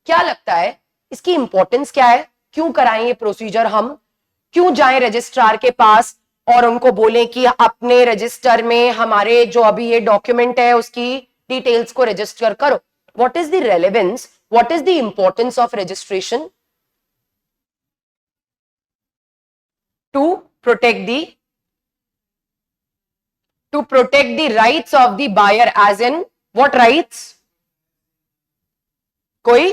क्या लगता है इसकी इंपॉर्टेंस क्या है? क्यों कराएं ये प्रोसीजर? हम क्यों जाएं रजिस्ट्रार के पास और उनको बोलें कि अपने रजिस्टर में हमारे जो अभी ये डॉक्यूमेंट है उसकी डिटेल्स को रजिस्टर करो? What is the relevance, what is the importance of registration? To protect the rights of the buyer, as in what rights? कोई?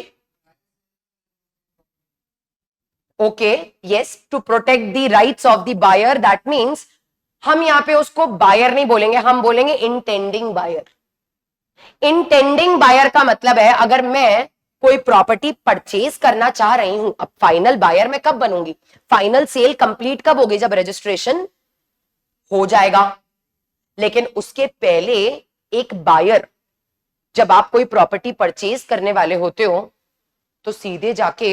Okay, yes, to protect the rights of the buyer, that means हम यहां पे उसको buyer नहीं बोलेंगे, हम बोलेंगे intending buyer. Intending buyer का मतलब है अगर मैं कोई प्रॉपर्टी परचेज करना चाह रही हूं, अब फाइनल बायर मैं कब बनूंगी? फाइनल सेल कंप्लीट कब होगी? जब रजिस्ट्रेशन हो जाएगा। लेकिन उसके पहले एक बायर, जब आप कोई प्रॉपर्टी परचेज करने वाले होते हो तो सीधे जाके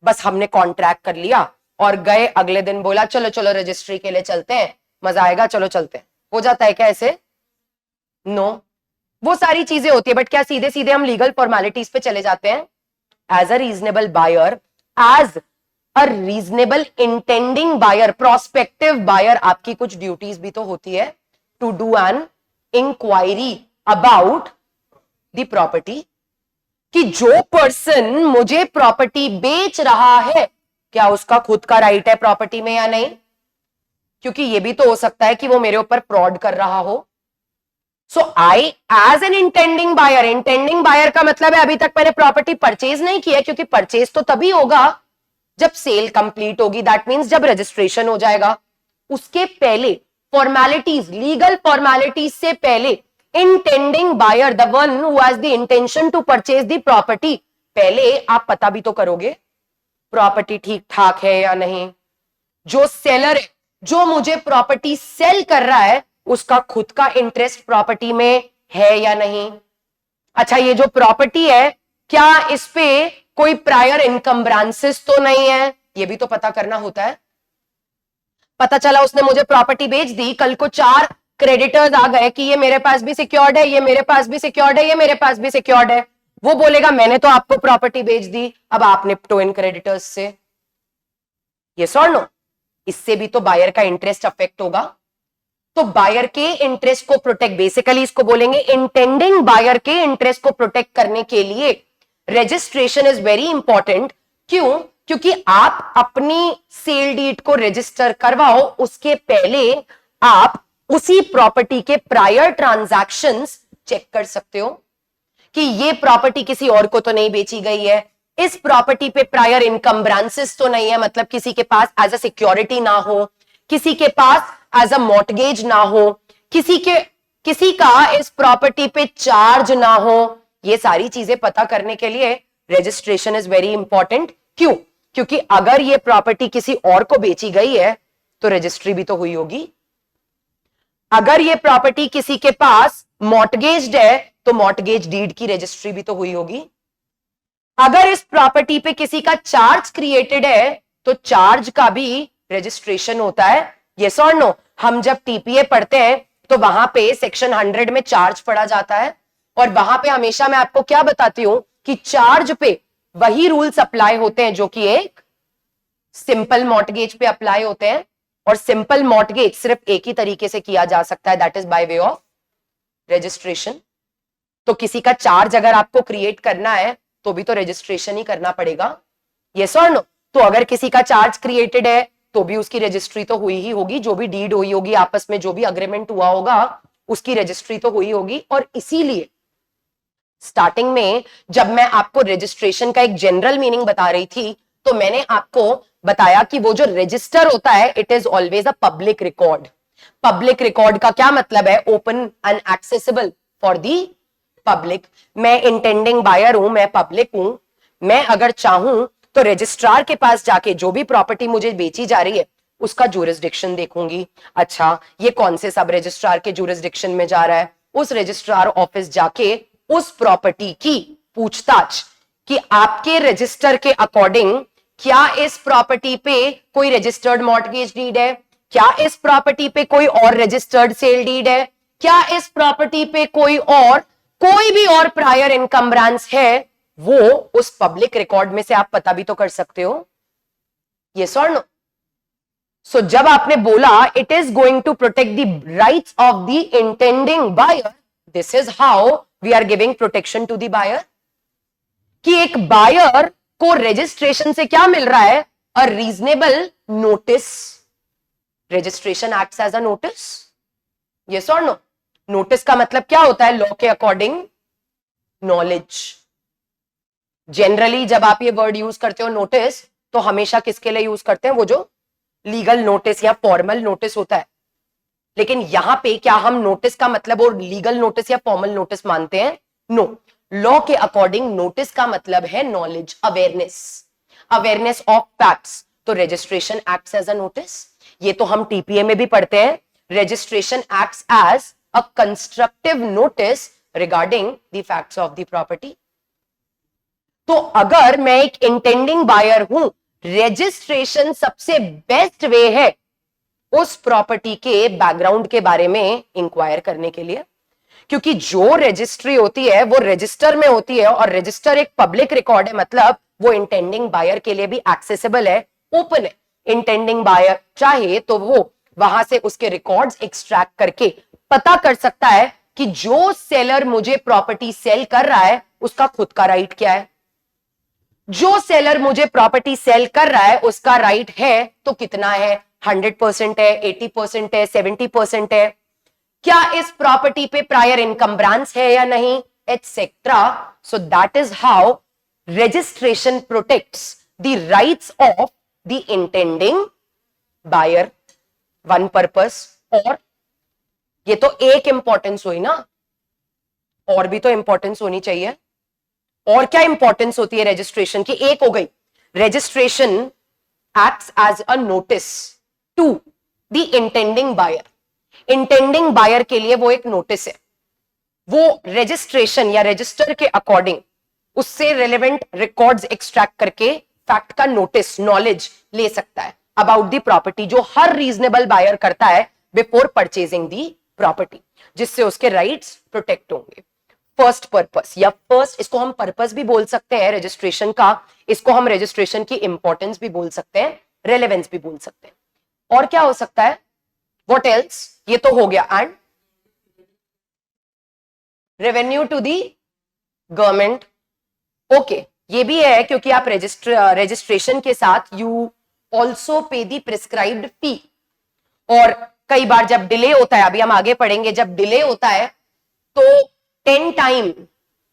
बस हमने कॉन्ट्रैक्ट कर लिया और गए, अगले दिन बोला चलो चलो रजिस्ट्री के लिए चलते हैं, मजा आएगा, चलो चलते हैं, हो जाता है क्या ऐसे? नो, वो सारी चीजें होती है, बट क्या सीधे सीधे हम लीगल फॉर्मेलिटीज पे चले जाते हैं? As a reasonable buyer, as a reasonable intending buyer, prospective buyer, आपकी कुछ ड्यूटीज भी तो होती है, to do an enquiry about the property, कि जो पर्सन मुझे प्रॉपर्टी बेच रहा है क्या उसका खुद का राइट है प्रॉपर्टी में या नहीं? क्योंकि ये भी तो हो सकता है कि वो मेरे ऊपर फ्रॉड कर रहा हो। So I as an intending buyer, intending buyer का मतलब है अभी तक मैंने प्रॉपर्टी परचेज नहीं किया, क्योंकि परचेज तो तभी होगा जब सेल कंप्लीट होगी, दैट मीन्स जब रजिस्ट्रेशन हो जाएगा। उसके पहले फॉर्मेलिटीज, लीगल फॉर्मेलिटीज से पहले intending buyer, the one who has the intention to purchase the property, पहले आप पता भी तो करोगे प्रॉपर्टी ठीक ठाक है या नहीं, जो सेलर है, जो मुझे प्रॉपर्टी सेल कर रहा है, उसका खुद का इंटरेस्ट प्रॉपर्टी में है या नहीं। अच्छा, ये जो प्रॉपर्टी है क्या इस पे कोई प्रायर इनकम्ब्रांसेस तो नहीं है, ये भी तो पता करना होता है। पता चला उसने मुझे प्रॉपर्टी बेच दी, कल को 4 क्रेडिटर्स आ गए कि ये मेरे पास भी सिक्योर्ड है, ये मेरे पास भी सिक्योर्ड है, ये मेरे पास भी सिक्योर्ड है, वो बोलेगा मैंने तो आपको प्रॉपर्टी बेच दी, अब आप निपटो इन क्रेडिटर्स से। यस और नो? इससे भी तो बायर का इंटरेस्ट अफेक्ट होगा। तो बायर के इंटरेस्ट को प्रोटेक्ट, बेसिकली इसको बोलेंगे इंटेंडिंग बायर के इंटरेस्ट को प्रोटेक्ट करने के लिए रजिस्ट्रेशन इज वेरी इंपॉर्टेंट। क्यों? क्योंकि आप अपनी सेल डीड को रजिस्टर करवाओ, उसके पहले आप उसी प्रॉपर्टी के प्रायर ट्रांजैक्शंस चेक कर सकते हो कि ये प्रॉपर्टी किसी और को तो नहीं बेची गई है, इस प्रॉपर्टी पे प्रायर इनकम्ब्रांसेस तो नहीं है, मतलब किसी के पास एज अ सिक्योरिटी ना हो, किसी के पास एज अ मॉर्टगेज ना हो, किसी का इस प्रॉपर्टी पे चार्ज ना हो। ये सारी चीजें पता करने के लिए रजिस्ट्रेशन इज वेरी इंपॉर्टेंट। क्यों? क्योंकि अगर ये प्रॉपर्टी किसी और को बेची गई है तो रजिस्ट्री भी तो हुई होगी। अगर ये प्रॉपर्टी किसी के पास मॉर्टगेज्ड है तो मॉर्टगेज डीड की रजिस्ट्री भी तो हुई होगी। अगर इस प्रॉपर्टी पे किसी का चार्ज क्रिएटेड है तो चार्ज का भी रजिस्ट्रेशन होता है। यस और नो? हम जब टीपीए पढ़ते हैं तो वहां पे सेक्शन 100 में चार्ज पढ़ा जाता है, और वहां पे हमेशा मैं आपको क्या बताती हूं कि चार्ज पे वही रूल्स अप्लाई होते हैं जो कि एक सिंपल मॉर्टगेज पे अप्लाई होते हैं, और सिंपल मॉर्टगेज सिर्फ एक ही तरीके से किया जा सकता है, that is by way of registration. तो किसी का चार्ज अगर आपको क्रिएट करना है तो भी तो रजिस्ट्रेशन ही करना पड़ेगा। यस और नो? तो अगर किसी का चार्ज क्रिएटेड है तो भी उसकी रजिस्ट्री तो हुई ही होगी, जो भी डीड हुई होगी आपस में, जो भी अग्रीमेंट हुआ होगा उसकी रजिस्ट्री तो हुई होगी। और इसीलिए स्टार्टिंग में जब मैं आपको रजिस्ट्रेशन का एक जनरल मीनिंग बता रही थी तो मैंने आपको बताया कि वो जो रजिस्टर होता है it is always a public record. Public record का क्या मतलब है? Open and accessible for the public. मैं इंटेंडिंग बायर हूं, मैं पब्लिक हूं, मैं अगर चाहूं तो रजिस्ट्रार के पास जाके जो भी प्रॉपर्टी मुझे बेची जा रही है उसका जुरिस्डिक्शन देखूंगी। अच्छा, ये कौन से सब रजिस्ट्रार के जुरिस्डिक्शन में जा रहा है, उस रजिस्ट्रार ऑफिस जाके उस प्रॉपर्टी की पूछताछ कि आपके रजिस्टर के अकॉर्डिंग क्या इस प्रॉपर्टी पे कोई रजिस्टर्ड मॉर्टगेज डीड है, क्या इस प्रॉपर्टी पे कोई और रजिस्टर्ड सेल डीड है, क्या इस प्रॉपर्टी पे कोई भी और प्रायर इनकम्ब्रांस है, वो उस पब्लिक रिकॉर्ड में से आप पता भी तो कर सकते हो, यस और नो। सो जब आपने बोला it is going to protect the rights of the intending buyer, this is how we are giving protection to the buyer, कि एक बायर को रजिस्ट्रेशन से क्या मिल रहा है, a reasonable notice. Registration acts as a notice, yes और no. Notice का मतलब क्या होता है लॉ के अकॉर्डिंग, नॉलेज। जनरली जब आप ये वर्ड यूज करते हो नोटिस, तो हमेशा किसके लिए यूज करते हैं, वो जो लीगल नोटिस या फॉर्मल नोटिस होता है। लेकिन यहां पे क्या हम नोटिस का मतलब और लीगल नोटिस या फॉर्मल नोटिस मानते हैं, नो। लॉ के अकॉर्डिंग नोटिस का मतलब है knowledge, awareness, awareness of facts. तो registration acts as a notice, ये तो हम टीपीए में भी पढ़ते हैं, registration acts as a constructive notice regarding the facts of the property. तो अगर मैं एक इंटेंडिंग बायर हूं, रजिस्ट्रेशन सबसे बेस्ट वे है उस प्रॉपर्टी के बैकग्राउंड के बारे में इंक्वायर करने के लिए, क्योंकि जो रजिस्ट्री होती है वो रजिस्टर में होती है, और रजिस्टर एक पब्लिक रिकॉर्ड है, मतलब वो इंटेंडिंग बायर के लिए भी एक्सेसिबल है, ओपन है। इंटेंडिंग बायर चाहे तो वो वहां से उसके रिकॉर्ड्स एक्सट्रैक्ट करके पता कर सकता है कि जो सेलर मुझे प्रॉपर्टी सेल कर रहा है उसका खुद का राइट क्या है। जो सेलर मुझे प्रॉपर्टी सेल कर रहा है उसका राइट है तो कितना है, 100% है, 80% है, 70% है, क्या इस प्रॉपर्टी पे प्रायर इनकम्ब्रांस है या नहीं, etcetera. So that is how registration protects the rights of the intending buyer, one purpose. और ये तो एक इंपॉर्टेंस हुई ना, और भी तो इंपॉर्टेंस होनी चाहिए। और क्या इंपॉर्टेंस होती है रजिस्ट्रेशन की, एक हो गई, registration acts as a notice to the intending buyer. Intending buyer के लिए वो एक नोटिस है, वो रजिस्ट्रेशन या रजिस्टर के अकॉर्डिंग उससे रिलेवेंट रिकॉर्ड्स एक्सट्रैक्ट करके फैक्ट का नोटिस, नॉलेज ले सकता है अबाउट द प्रॉपर्टी, जो हर रीजनेबल बायर करता है बिफोर परचेजिंग द प्रॉपर्टी, जिससे उसके राइट्स प्रोटेक्ट होंगे। फर्स्ट पर्पस या फर्स्ट, इसको हम पर्पस भी बोल सकते हैं रजिस्ट्रेशन का, इसको हम रजिस्ट्रेशन की इंपॉर्टेंस भी बोल सकते हैं, रेलेवेंस भी बोल सकते हैं। और क्या हो सकता है, व्हाट एल्स, ये तो हो गया, and revenue to the government. Okay, ये भी है क्योंकि आप रजिस्ट्रेशन के साथ यू ऑल्सो पे दी प्रिस्क्राइब्ड फी, और कई बार जब डिले होता है, अभी हम आगे पढ़ेंगे, जब डिले होता है तो 10 टाइम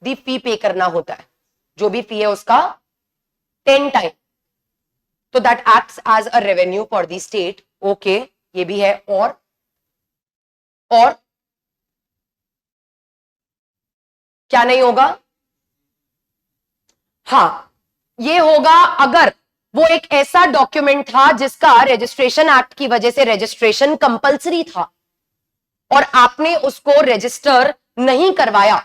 दी फी पे करना होता है, जो भी फी है उसका 10 टाइम, तो that acts as a revenue for the state. Okay, ये भी है। और क्या नहीं होगा, हाँ ये होगा अगर वो एक ऐसा डॉक्यूमेंट था जिसका रजिस्ट्रेशन एक्ट की वजह से रजिस्ट्रेशन कंपलसरी था और आपने उसको रजिस्टर नहीं करवाया,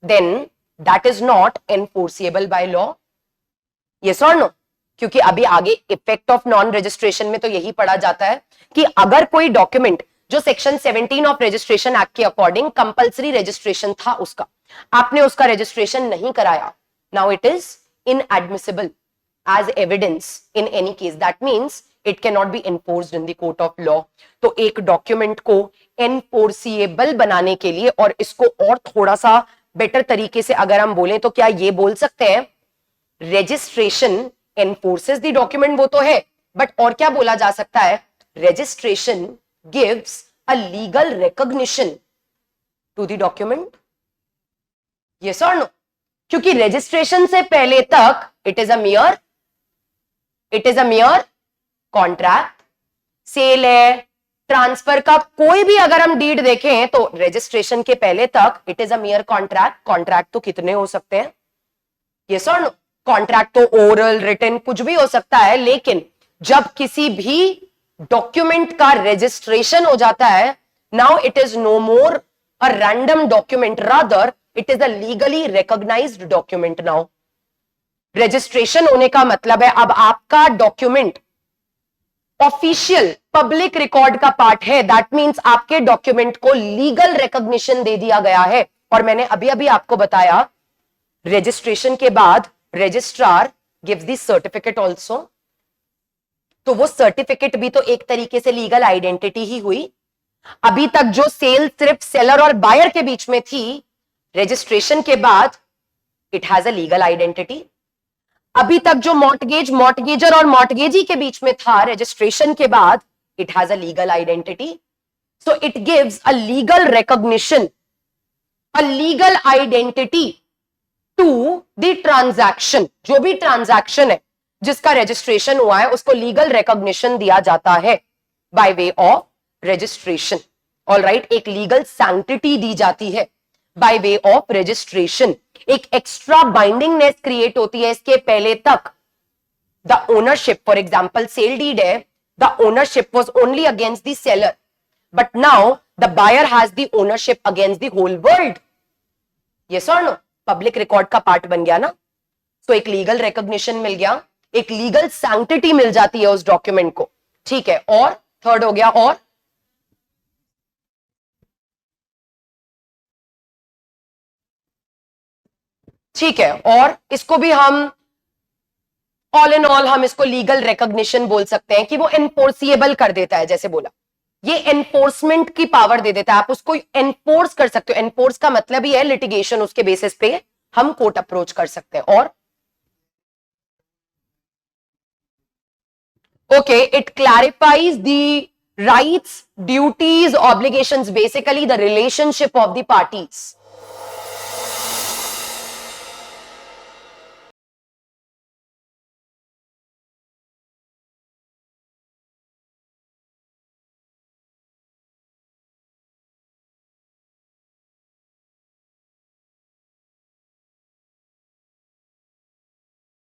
then that is not enforceable by law, yes और नो। क्योंकि अभी आगे इफेक्ट ऑफ नॉन रजिस्ट्रेशन में तो यही पढ़ा जाता है कि अगर कोई डॉक्यूमेंट जो सेक्शन 17 ऑफ रजिस्ट्रेशन एक्ट के अकॉर्डिंग कंपलसरी रजिस्ट्रेशन था उसका, आपने उसका रजिस्ट्रेशन नहीं कराया, now it is inadmissible as evidence in any case, that means it can not be enforced in the court of law. तो एक डॉक्यूमेंट को एनफोर्सिएबल बनाने के लिए, और इसको और थोड़ा सा बेटर तरीके से अगर हम बोलें तो क्या ये बोल सकते हैं, रजिस्ट्रेशन एनफोर्सेस द डॉक्यूमेंट, वो तो है, बट और क्या बोला जा सकता है, registration gives a legal recognition to the document, yes और नो। क्योंकि रजिस्ट्रेशन से पहले तक it is a mere contract, sale है, ट्रांसफर का कोई भी अगर हम डीड देखें तो रजिस्ट्रेशन के पहले तक it is a mere contract. Contract तो कितने हो सकते हैं, यस और नो, कॉन्ट्रैक्ट तो ओरल, रिटन, कुछ भी हो सकता है, लेकिन जब किसी भी डॉक्यूमेंट का रजिस्ट्रेशन हो जाता है, now it is no more a random document, rather it is a legally recognised document. Now registration होने का मतलब है अब आपका डॉक्यूमेंट ऑफिशियल पब्लिक रिकॉर्ड का पार्ट है, दैट मींस आपके डॉक्यूमेंट को लीगल रिकॉग्निशन दे दिया गया है। और मैंने अभी अभी आपको बताया रजिस्ट्रेशन के बाद registrar gives the certificate also, तो वो सर्टिफिकेट भी तो एक तरीके से लीगल आइडेंटिटी ही हुई। अभी तक जो सेल सिर्फ सेलर और बायर के बीच में थी, रजिस्ट्रेशन के बाद it has a legal identity. अभी तक जो मॉर्टगेज मॉर्टगेजर और मॉर्टगेजी के बीच में था, रजिस्ट्रेशन के बाद it has a legal identity. So it gives a legal recognition, a legal identity to the transaction. जो भी ट्रांजैक्शन है जिसका रजिस्ट्रेशन हुआ है उसको लीगल रिकॉग्निशन दिया जाता है by way of registration. Alright, एक लीगल सैंक्टिटी दी जाती है बाय वे ऑफ रजिस्ट्रेशन। एक एक्स्ट्रा बाइंडिंगनेस क्रिएट होती है इसके पहले तक। The ownership, for example sale deed है, the ownership was only against the seller, but now the buyer has the ownership against the whole world. Yes और नो? Public record का पार्ट बन गया ना। तो एक लीगल रिकॉग्निशन मिल गया, एक लीगल सैंक्टिटी मिल जाती है उस डॉक्यूमेंट को। ठीक है, और थर्ड हो गया, और ठीक है, और इसको भी हम ऑल इन ऑल हम इसको लीगल रिकॉग्निशन बोल सकते हैं कि वो एनफोर्सिएबल कर देता है। जैसे बोला, ये एनफोर्समेंट की पावर दे देता है, आप उसको एनफोर्स कर सकते हो। एनफोर्स का मतलब ही है लिटिगेशन, उसके बेसिस पे हम कोर्ट अप्रोच कर सकते हैं। और okay, it clarifies the rights, duties, obligations, basically the relationship of the parties.